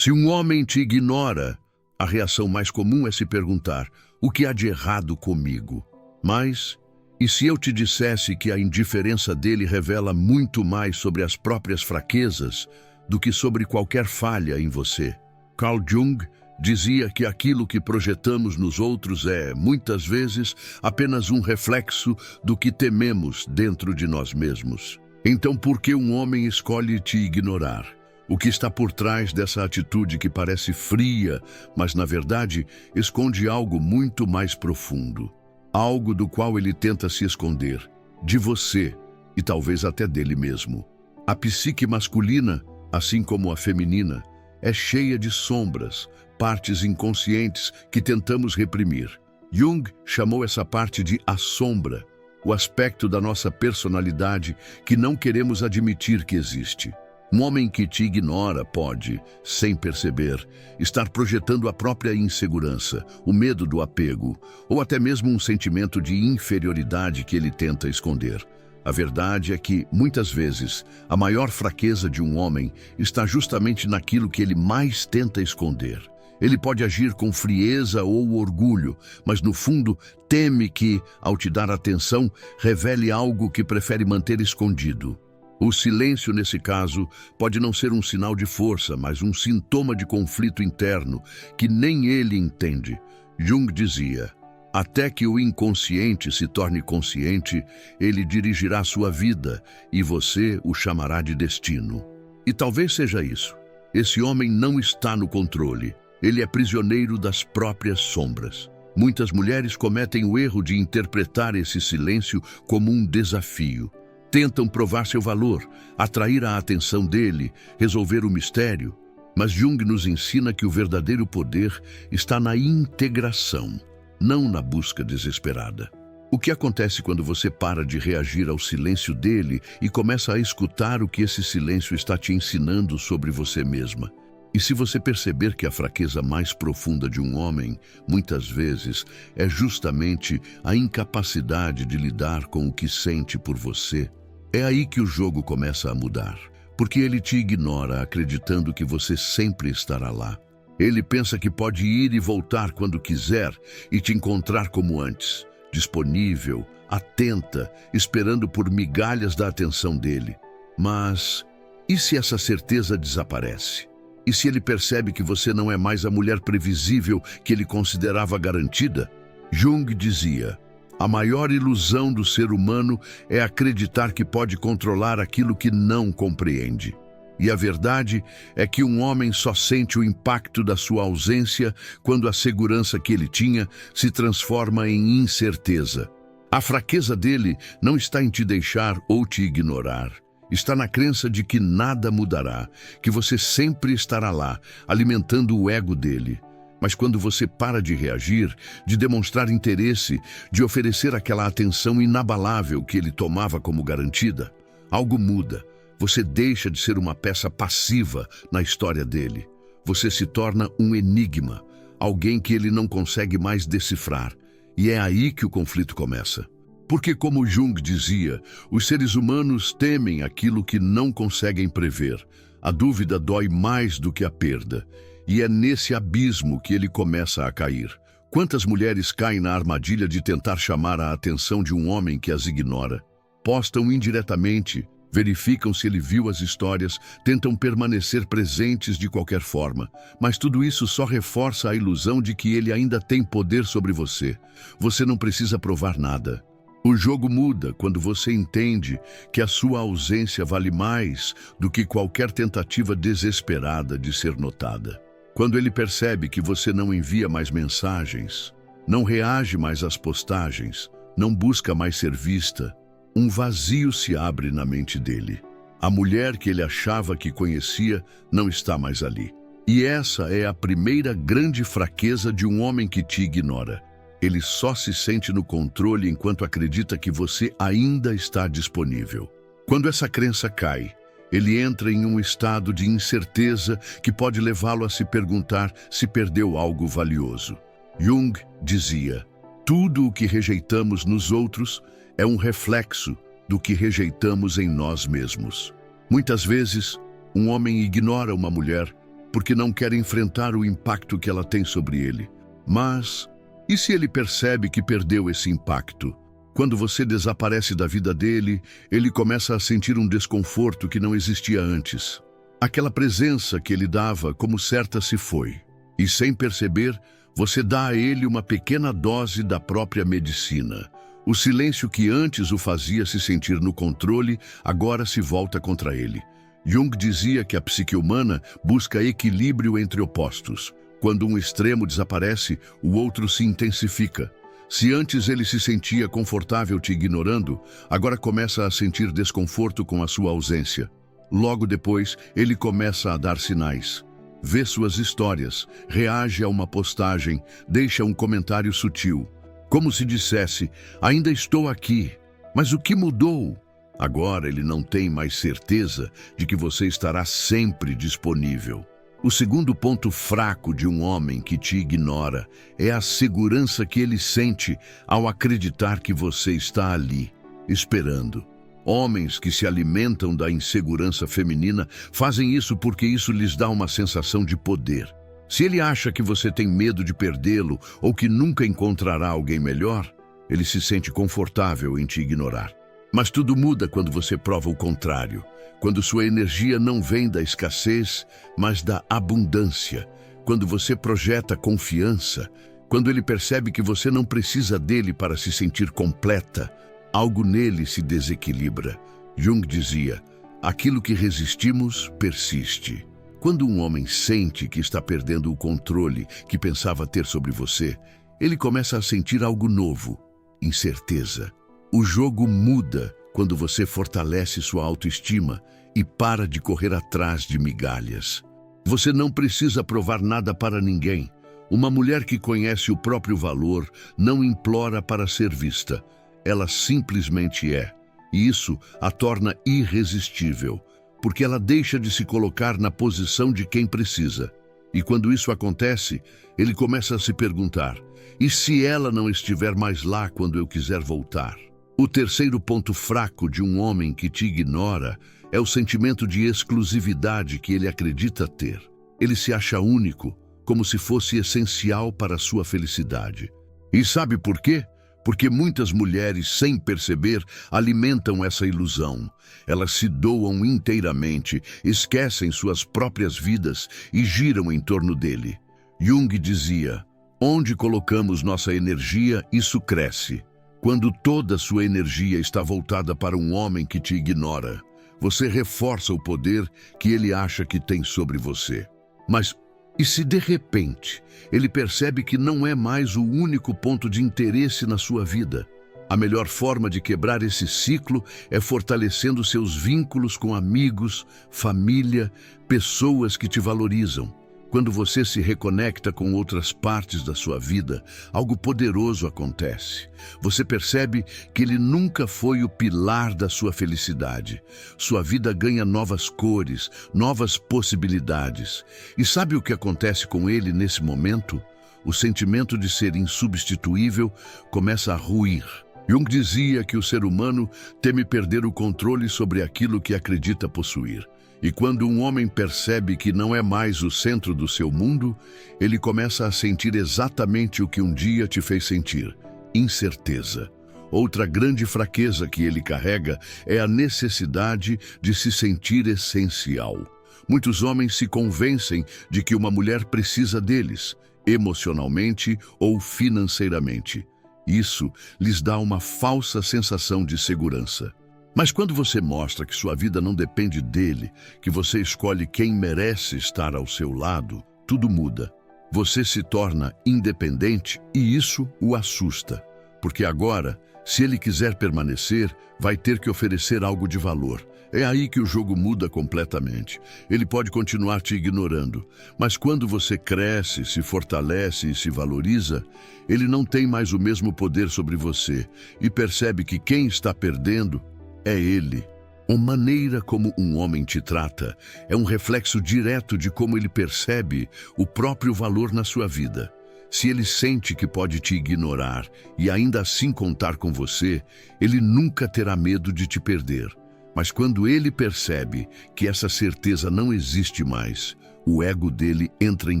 Se um homem te ignora, a reação mais comum é se perguntar: o que há de errado comigo? Mas, e se eu te dissesse que a indiferença dele revela muito mais sobre as próprias fraquezas do que sobre qualquer falha em você? Carl Jung dizia que aquilo que projetamos nos outros é, muitas vezes, apenas um reflexo do que tememos dentro de nós mesmos. Então, por que um homem escolhe te ignorar? O que está por trás dessa atitude que parece fria, mas na verdade esconde algo muito mais profundo. Algo do qual ele tenta se esconder, de você e talvez até dele mesmo. A psique masculina, assim como a feminina, é cheia de sombras, partes inconscientes que tentamos reprimir. Jung chamou essa parte de a sombra, o aspecto da nossa personalidade que não queremos admitir que existe. Um homem que te ignora pode, sem perceber, estar projetando a própria insegurança, o medo do apego, ou até mesmo um sentimento de inferioridade que ele tenta esconder. A verdade é que, muitas vezes, a maior fraqueza de um homem está justamente naquilo que ele mais tenta esconder. Ele pode agir com frieza ou orgulho, mas no fundo teme que, ao te dar atenção, revele algo que prefere manter escondido. O silêncio, nesse caso, pode não ser um sinal de força, mas um sintoma de conflito interno que nem ele entende. Jung dizia: até que o inconsciente se torne consciente, ele dirigirá sua vida e você o chamará de destino. E talvez seja isso. Esse homem não está no controle. Ele é prisioneiro das próprias sombras. Muitas mulheres cometem o erro de interpretar esse silêncio como um desafio. Tentam provar seu valor, atrair a atenção dele, resolver o mistério. Mas Jung nos ensina que o verdadeiro poder está na integração, não na busca desesperada. O que acontece quando você para de reagir ao silêncio dele e começa a escutar o que esse silêncio está te ensinando sobre você mesma? E se você perceber que a fraqueza mais profunda de um homem, muitas vezes, é justamente a incapacidade de lidar com o que sente por você, é aí que o jogo começa a mudar. Porque ele te ignora acreditando que você sempre estará lá. Ele pensa que pode ir e voltar quando quiser e te encontrar como antes, disponível, atenta, esperando por migalhas da atenção dele. Mas e se essa certeza desaparece? E se ele percebe que você não é mais a mulher previsível que ele considerava garantida? Jung dizia: a maior ilusão do ser humano é acreditar que pode controlar aquilo que não compreende. E a verdade é que um homem só sente o impacto da sua ausência quando a segurança que ele tinha se transforma em incerteza. A fraqueza dele não está em te deixar ou te ignorar. Está na crença de que nada mudará, que você sempre estará lá, alimentando o ego dele. Mas quando você para de reagir, de demonstrar interesse, de oferecer aquela atenção inabalável que ele tomava como garantida, algo muda. Você deixa de ser uma peça passiva na história dele. Você se torna um enigma, alguém que ele não consegue mais decifrar. E é aí que o conflito começa. Porque, como Jung dizia, os seres humanos temem aquilo que não conseguem prever. A dúvida dói mais do que a perda. E é nesse abismo que ele começa a cair. Quantas mulheres caem na armadilha de tentar chamar a atenção de um homem que as ignora? Postam indiretamente, verificam se ele viu as histórias, tentam permanecer presentes de qualquer forma. Mas tudo isso só reforça a ilusão de que ele ainda tem poder sobre você. Você não precisa provar nada. O jogo muda quando você entende que a sua ausência vale mais do que qualquer tentativa desesperada de ser notada. Quando ele percebe que você não envia mais mensagens, não reage mais às postagens, não busca mais ser vista, um vazio se abre na mente dele. A mulher que ele achava que conhecia não está mais ali. E essa é a primeira grande fraqueza de um homem que te ignora. Ele só se sente no controle enquanto acredita que você ainda está disponível. Quando essa crença cai, ele entra em um estado de incerteza que pode levá-lo a se perguntar se perdeu algo valioso. Jung dizia: tudo o que rejeitamos nos outros é um reflexo do que rejeitamos em nós mesmos. Muitas vezes, um homem ignora uma mulher porque não quer enfrentar o impacto que ela tem sobre ele. Mas, e se ele percebe que perdeu esse impacto? Quando você desaparece da vida dele, ele começa a sentir um desconforto que não existia antes. Aquela presença que ele dava como certa se foi. E sem perceber, você dá a ele uma pequena dose da própria medicina. O silêncio que antes o fazia se sentir no controle, agora se volta contra ele. Jung dizia que a psique humana busca equilíbrio entre opostos. Quando um extremo desaparece, o outro se intensifica. Se antes ele se sentia confortável te ignorando, agora começa a sentir desconforto com a sua ausência. Logo depois, ele começa a dar sinais. Vê suas histórias, reage a uma postagem, deixa um comentário sutil. Como se dissesse, ainda estou aqui, mas o que mudou? Agora ele não tem mais certeza de que você estará sempre disponível. O segundo ponto fraco de um homem que te ignora é a segurança que ele sente ao acreditar que você está ali, esperando. Homens que se alimentam da insegurança feminina fazem isso porque isso lhes dá uma sensação de poder. Se ele acha que você tem medo de perdê-lo ou que nunca encontrará alguém melhor, ele se sente confortável em te ignorar. Mas tudo muda quando você prova o contrário. Quando sua energia não vem da escassez, mas da abundância. Quando você projeta confiança. Quando ele percebe que você não precisa dele para se sentir completa. Algo nele se desequilibra. Jung dizia, aquilo que resistimos persiste. Quando um homem sente que está perdendo o controle que pensava ter sobre você, ele começa a sentir algo novo, incerteza. O jogo muda quando você fortalece sua autoestima e para de correr atrás de migalhas. Você não precisa provar nada para ninguém. Uma mulher que conhece o próprio valor não implora para ser vista. Ela simplesmente é. E isso a torna irresistível, porque ela deixa de se colocar na posição de quem precisa. E quando isso acontece, ele começa a se perguntar, e se ela não estiver mais lá quando eu quiser voltar? O terceiro ponto fraco de um homem que te ignora é o sentimento de exclusividade que ele acredita ter. Ele se acha único, como se fosse essencial para a sua felicidade. E sabe por quê? Porque muitas mulheres, sem perceber, alimentam essa ilusão. Elas se doam inteiramente, esquecem suas próprias vidas e giram em torno dele. Jung dizia, onde colocamos nossa energia, isso cresce. Quando toda sua energia está voltada para um homem que te ignora, você reforça o poder que ele acha que tem sobre você. Mas e se de repente ele percebe que não é mais o único ponto de interesse na sua vida? A melhor forma de quebrar esse ciclo é fortalecendo seus vínculos com amigos, família, pessoas que te valorizam. Quando você se reconecta com outras partes da sua vida, algo poderoso acontece. Você percebe que ele nunca foi o pilar da sua felicidade. Sua vida ganha novas cores, novas possibilidades. E sabe o que acontece com ele nesse momento? O sentimento de ser insubstituível começa a ruir. Jung dizia que o ser humano teme perder o controle sobre aquilo que acredita possuir. E quando um homem percebe que não é mais o centro do seu mundo, ele começa a sentir exatamente o que um dia te fez sentir: incerteza. Outra grande fraqueza que ele carrega é a necessidade de se sentir essencial. Muitos homens se convencem de que uma mulher precisa deles, emocionalmente ou financeiramente. Isso lhes dá uma falsa sensação de segurança. Mas quando você mostra que sua vida não depende dele, que você escolhe quem merece estar ao seu lado, tudo muda. Você se torna independente e isso o assusta. Porque agora, se ele quiser permanecer, vai ter que oferecer algo de valor. É aí que o jogo muda completamente. Ele pode continuar te ignorando, mas quando você cresce, se fortalece e se valoriza, ele não tem mais o mesmo poder sobre você e percebe que quem está perdendo é ele. A maneira como um homem te trata é um reflexo direto de como ele percebe o próprio valor na sua vida. Se ele sente que pode te ignorar e ainda assim contar com você, ele nunca terá medo de te perder. Mas quando ele percebe que essa certeza não existe mais, o ego dele entra em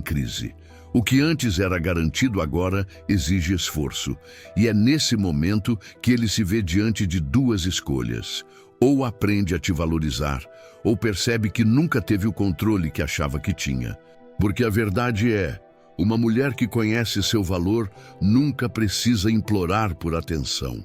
crise. O que antes era garantido agora exige esforço. E é nesse momento que ele se vê diante de duas escolhas. Ou aprende a te valorizar, ou percebe que nunca teve o controle que achava que tinha. Porque a verdade é, uma mulher que conhece seu valor nunca precisa implorar por atenção.